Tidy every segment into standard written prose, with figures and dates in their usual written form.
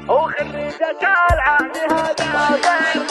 وخريجة العام هذا غير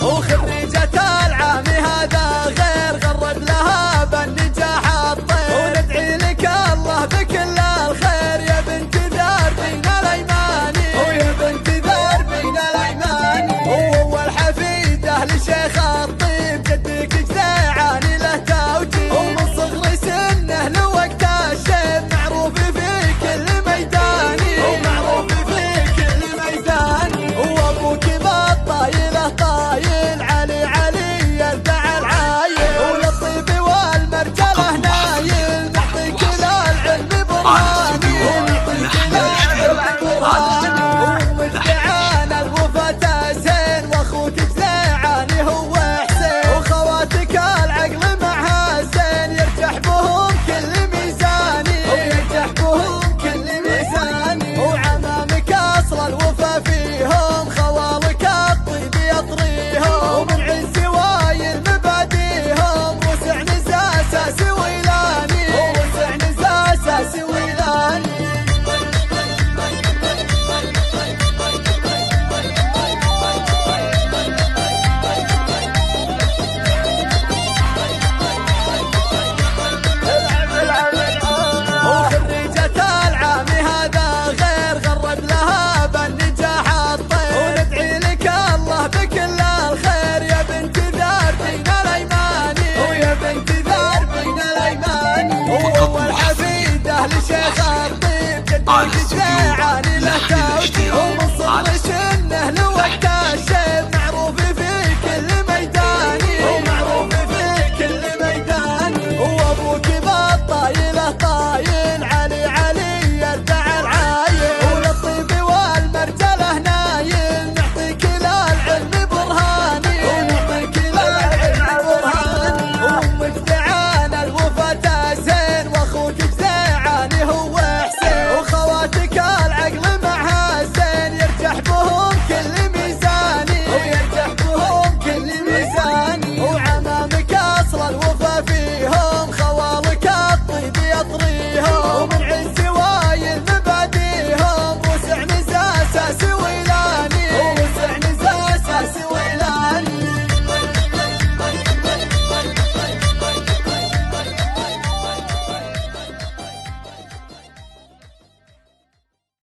وخريجة العام هذا غير غرد لها بالنجاح الطير وندعي لك الله بكل الخير يا بنت دربين الأيماني ويا بنت دربين الأيماني وأول حفيدة لشيخ الطيب جدك جزيعاني له توجيه ومن صغر سنه لوقت الشيب معروف في كل ميداني ومعروف في كل ميداني وأبوك بالطايله طايل علي علي يرفع العايل وللطيب والمرجله نايل نعطيك العلم برهاني ونعطيك العلم برهاني ومدعان الوفاة زين واخوك جزيعاني هو حسين وخواتك العقل معها زين يرجح بهم كل ميزاني ويرجح بهم كل ميزاني وعمامك اصل الوفا فيهم خوالك الطيب يطريهم ومن عز وايل مباديهم وسع نزاسة سويلاني وسع نزاسة سويلاني وخريجة العام هذا غير غرد لها بالنجاح الطير وندعي لك الله بكل الخير يا بنت دربين الأيماني ويا بنت دربين الأيماني وأول حفيدة لشيخ الطيب جدك جزيعاني له توجيه ومن صغر